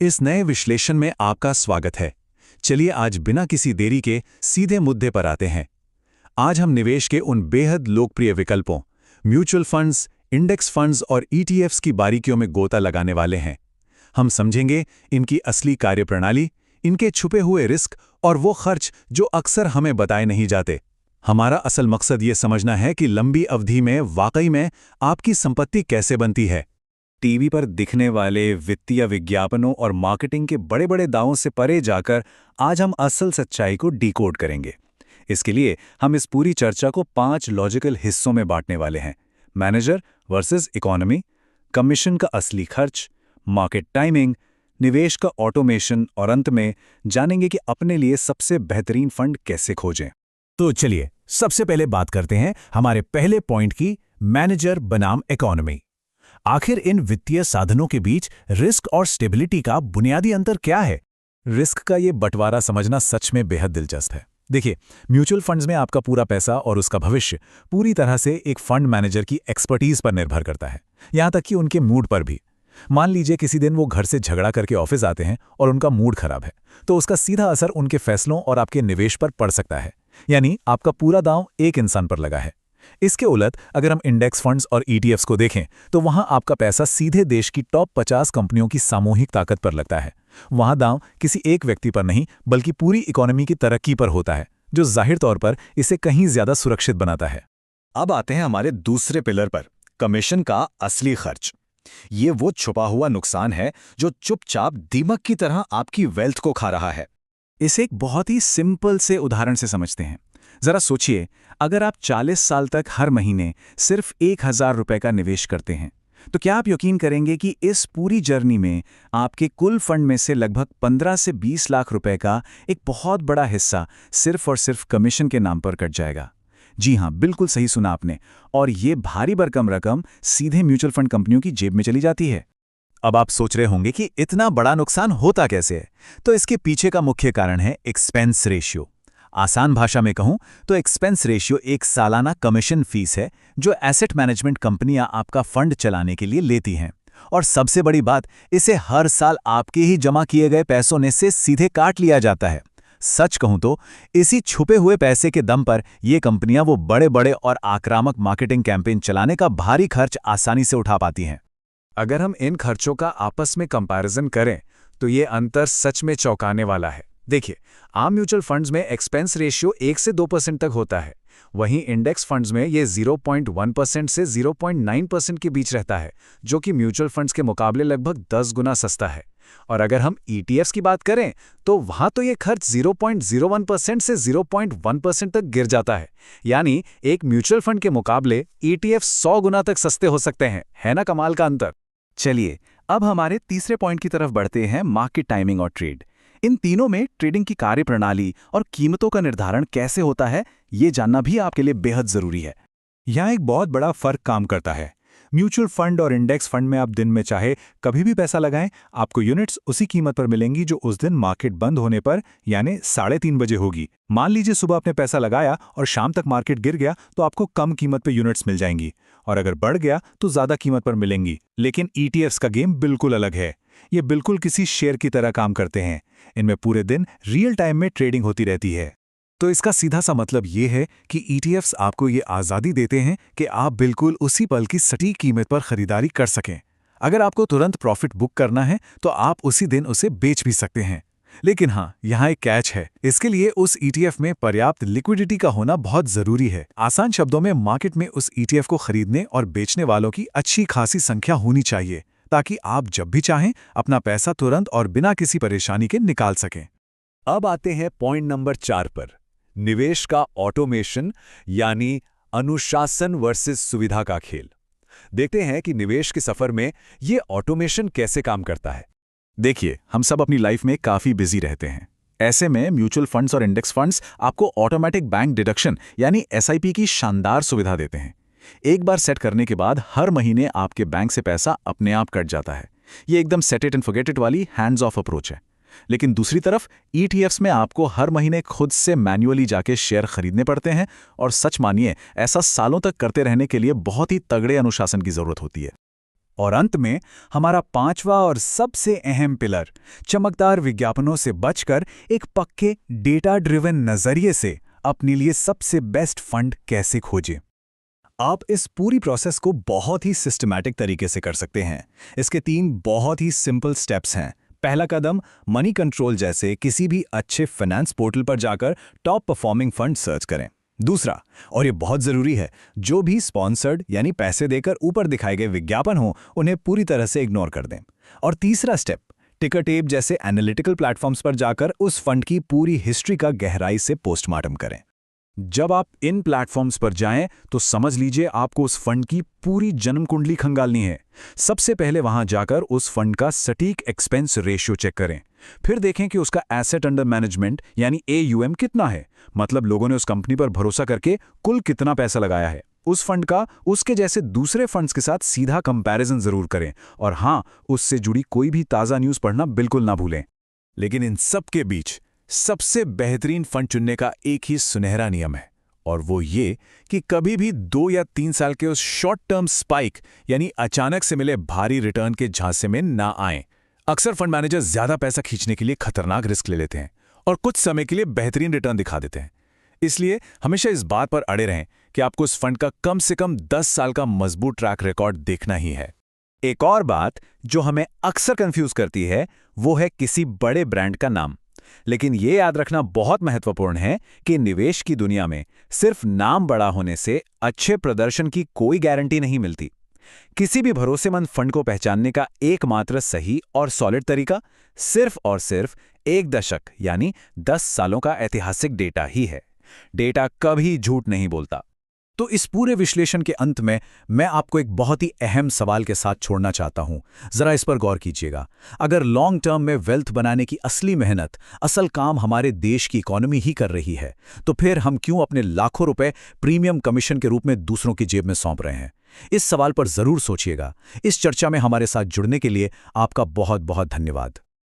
इस नए विश्लेषण में आपका स्वागत है। चलिए आज बिना किसी देरी के सीधे मुद्दे पर आते हैं। आज हम निवेश के उन बेहद लोकप्रिय विकल्पों म्यूचुअल फंड्स, इंडेक्स फंड्स और ईटीएफ्स की बारीकियों में गोता लगाने वाले हैं। हम समझेंगे इनकी असली कार्यप्रणाली, इनके छुपे हुए रिस्क और वो खर्च जो अक्सर हमें बताए नहीं जाते। हमारा असल मकसद ये समझना है कि लंबी अवधि में वाकई में आपकी संपत्ति कैसे बनती है। टीवी पर दिखने वाले वित्तीय विज्ञापनों और मार्केटिंग के बड़े बड़े दावों से परे जाकर आज हम असल सच्चाई को डिकोड करेंगे। इसके लिए हम इस पूरी चर्चा को 5 लॉजिकल हिस्सों में बांटने वाले हैं। मैनेजर वर्सेस इकोनॉमी, कमीशन का असली खर्च, मार्केट टाइमिंग, निवेश का ऑटोमेशन और अंत में जानेंगे कि अपने लिए सबसे बेहतरीन फंड कैसे खोजें। तो चलिए सबसे पहले बात करते हैं हमारे पहले पॉइंट की, मैनेजर बनाम इकोनॉमी। आखिर इन वित्तीय साधनों के बीच रिस्क और स्टेबिलिटी का बुनियादी अंतर क्या है? रिस्क का ये बंटवारा समझना सच में बेहद दिलचस्प है। देखिए, म्यूचुअल फंड्स में आपका पूरा पैसा और उसका भविष्य पूरी तरह से एक फंड मैनेजर की एक्सपर्टीज पर निर्भर करता है, यहां तक कि उनके मूड पर भी। मान लीजिए किसी दिन वो घर से झगड़ा करके ऑफिस आते हैं और उनका मूड खराब है, तो उसका सीधा असर उनके फैसलों और आपके निवेश पर पड़ सकता है। यानी आपका पूरा दांव एक इंसान पर लगा है। इसके उलट अगर हम इंडेक्स फंड्स और ईटीएफ्स को देखें तो वहां आपका पैसा सीधे देश की टॉप 50 कंपनियों की सामूहिक ताकत पर लगता है। वहां दांव किसी एक व्यक्ति पर नहीं बल्कि पूरी इकोनॉमी की तरक्की पर होता है, जो जाहिर तौर पर इसे कहीं ज्यादा सुरक्षित बनाता है। अब आते हैं हमारे दूसरे पिलर पर, कमीशन का असली खर्च। ये वो छुपा हुआ नुकसान है जो चुपचाप दीमक की तरह आपकी वेल्थ को खा रहा है। इसे एक बहुत ही सिंपल से उदाहरण से समझते हैं। जरा सोचिए, अगर आप 40 साल तक हर महीने सिर्फ 1000 रुपए का निवेश करते हैं, तो क्या आप यकीन करेंगे कि इस पूरी जर्नी में आपके कुल फंड में से लगभग 15 से 20 लाख रुपए का एक बहुत बड़ा हिस्सा सिर्फ और सिर्फ कमीशन के नाम पर कट जाएगा? जी हां, बिल्कुल सही सुना आपने। और ये भारी भरकम रकम सीधे म्यूचुअल फंड कंपनियों की जेब में चली जाती है। अब आप सोच रहे होंगे कि इतना बड़ा नुकसान होता कैसे है? तो इसके पीछे का मुख्य कारण है एक्सपेंस रेशियो। आसान भाषा में कहूं तो एक्सपेंस रेशियो एक सालाना कमीशन फीस है जो एसेट मैनेजमेंट कंपनियां आपका फंड चलाने के लिए लेती हैं। और सबसे बड़ी बात, इसे हर साल आपके ही जमा किए गए पैसों में से सीधे काट लिया जाता है। सच कहूं तो इसी छुपे हुए पैसे के दम पर ये कंपनियां वो बड़े बड़े और आक्रामक मार्केटिंग कैंपेन चलाने का भारी खर्च आसानी से उठा पाती हैं। अगर हम इन खर्चों का आपस में कंपैरिजन करें तो ये अंतर सच में चौंकाने वाला है। देखिए, आम म्यूचुअल फंड्स में एक्सपेंस रेशियो 1 से 2% तक होता है, वहीं इंडेक्स फंड्स में ये 0.1% से 0.9% के बीच रहता है, जो कि म्यूचुअल फंड्स के मुकाबले लगभग 10 गुना सस्ता है। और अगर हम ईटीएफ्स की बात करें तो वहां तो ये खर्च 0.01% से 0.1% तक गिर जाता है। यानी एक म्यूचुअल फंड के मुकाबले ईटीएफ 100 गुना तक सस्ते हो सकते हैं। है ना कमाल का अंतर? चलिए अब हमारे तीसरे पॉइंट की तरफ बढ़ते हैं, मार्केट टाइमिंग और ट्रेड। इन तीनों में ट्रेडिंग की कार्यप्रणाली और कीमतों का निर्धारण कैसे होता है, ये जानना भी आपके लिए बेहद जरूरी है। यहाँ एक बहुत बड़ा फर्क काम करता है। म्यूचुअल फंड और इंडेक्स फंड में आप दिन में चाहे कभी भी पैसा लगाएं, आपको यूनिट्स उसी कीमत पर मिलेंगी जो उस दिन मार्केट बंद होने पर यानी 3:30 बजे होगी। मान लीजिए सुबह आपने पैसा लगाया और शाम तक मार्केट गिर गया तो आपको कम कीमत पर यूनिट्स मिल जाएंगी, और अगर बढ़ गया तो ज्यादा कीमत पर मिलेंगी। लेकिन ईटीएफ्स का गेम बिल्कुल अलग है। ये बिल्कुल किसी शेयर की तरह काम करते हैं। इनमें पूरे दिन रियल टाइम में ट्रेडिंग होती रहती है। तो इसका सीधा सा मतलब ये है कि ईटीएफ्स आपको ये आज़ादी देते हैं कि आप बिल्कुल उसी पल की सटीक कीमत पर खरीदारी कर सकें। अगर आपको तुरंत प्रॉफिट बुक करना है तो आप उसी दिन उसे बेच भी सकते हैं। लेकिन हाँ, यहाँ एक कैच है। इसके लिए उस ईटीएफ में पर्याप्त लिक्विडिटी का होना बहुत जरूरी है। आसान शब्दों में, मार्केट में उस ईटीएफ को खरीदने और बेचने वालों की अच्छी खासी संख्या होनी चाहिए, ताकि आप जब भी चाहें अपना पैसा तुरंत और बिना किसी परेशानी के निकाल सकें। अब आते हैं पॉइंट नंबर 4 पर, निवेश का ऑटोमेशन यानी अनुशासन वर्सेस सुविधा का खेल। देखते हैं कि निवेश के सफर में ये ऑटोमेशन कैसे काम करता है। देखिए, हम सब अपनी लाइफ में काफी बिजी रहते हैं। ऐसे में म्यूचुअल फंड्स और इंडेक्स फंड्स आपको ऑटोमेटिक बैंक डिडक्शन यानी एसआईपी की शानदार सुविधा देते हैं। एक बार सेट करने के बाद हर महीने आपके बैंक से पैसा अपने आप कट जाता है। ये एकदम set it and forget it वाली हैंड्स ऑफ अप्रोच है। लेकिन दूसरी तरफ ईटीएफ्स में आपको हर महीने खुद से मैन्युअली जाके शेयर खरीदने पड़ते हैं, और सच मानिए ऐसा सालों तक करते रहने के लिए बहुत ही तगड़े अनुशासन की जरूरत होती है। और अंत में हमारा पांचवा और सबसे अहम पिलर, चमकदार विज्ञापनों से बचकर एक पक्के डेटा ड्रिवन नजरिए से अपने लिए सबसे बेस्ट फंड कैसे खोजें। आप इस पूरी प्रोसेस को बहुत ही सिस्टमैटिक तरीके से कर सकते हैं। इसके 3 बहुत ही सिंपल स्टेप्स हैं। पहला कदम, मनी कंट्रोल जैसे किसी भी अच्छे फाइनेंस पोर्टल पर जाकर टॉप परफॉर्मिंग फंड सर्च करें। दूसरा, और ये बहुत ज़रूरी है, जो भी स्पॉन्सर्ड यानी पैसे देकर ऊपर दिखाए गए विज्ञापन हो उन्हें पूरी तरह से इग्नोर कर दें। और तीसरा स्टेप, टिकर टेप जैसे एनालिटिकल प्लेटफॉर्म्स पर जाकर उस फंड की पूरी हिस्ट्री का गहराई से पोस्टमार्टम करें। जब आप इन प्लेटफॉर्म्स पर जाएं तो समझ लीजिए आपको उस फंड की पूरी जन्म कुंडली खंगालनी है। सबसे पहले वहां जाकर उस फंड का सटीक एक्सपेंस रेशियो चेक करें। फिर देखें कि उसका एसेट अंडर मैनेजमेंट यानी AUM कितना है, मतलब लोगों ने उस कंपनी पर भरोसा करके कुल कितना पैसा लगाया है। उस फंड का उसके जैसे दूसरे फंड्स के साथ सीधा कंपैरिजन जरूर करें, और हाँ, उससे जुड़ी कोई भी ताज़ा न्यूज़ पढ़ना बिल्कुल ना भूलें। लेकिन इन सब के बीच सबसे बेहतरीन फंड चुनने का एक ही सुनहरा नियम है, और वो ये कि कभी भी 2 या 3 साल के उस शॉर्ट टर्म स्पाइक यानी अचानक से मिले भारी रिटर्न के झांसे में ना आएं। अक्सर फंड मैनेजर ज्यादा पैसा खींचने के लिए खतरनाक रिस्क ले लेते हैं और कुछ समय के लिए बेहतरीन रिटर्न दिखा देते हैं। इसलिए हमेशा इस बात पर अड़े रहें कि आपको उस फंड का कम से कम 10 साल का मजबूत ट्रैक रिकॉर्ड देखना ही है। एक और बात जो हमें अक्सर कंफ्यूज करती है वो है किसी बड़े ब्रांड का नाम। लेकिन ये याद रखना बहुत महत्वपूर्ण है कि निवेश की दुनिया में सिर्फ नाम बड़ा होने से अच्छे प्रदर्शन की कोई गारंटी नहीं मिलती। किसी भी भरोसेमंद फंड को पहचानने का एकमात्र सही और सॉलिड तरीका सिर्फ और सिर्फ 1 दशक यानी 10 सालों का ऐतिहासिक डेटा ही है। डेटा कभी झूठ नहीं बोलता। तो इस पूरे विश्लेषण के अंत में मैं आपको एक बहुत ही अहम सवाल के साथ छोड़ना चाहता हूं। जरा इस पर गौर कीजिएगा। अगर लॉन्ग टर्म में वेल्थ बनाने की असली मेहनत, असल काम हमारे देश की इकोनॉमी ही कर रही है, तो फिर हम क्यों अपने लाखों रुपए प्रीमियम कमीशन के रूप में दूसरों की जेब में सौंप रहे हैं? इस सवाल पर जरूर सोचिएगा। इस चर्चा में हमारे साथ जुड़ने के लिए आपका बहुत बहुत धन्यवाद।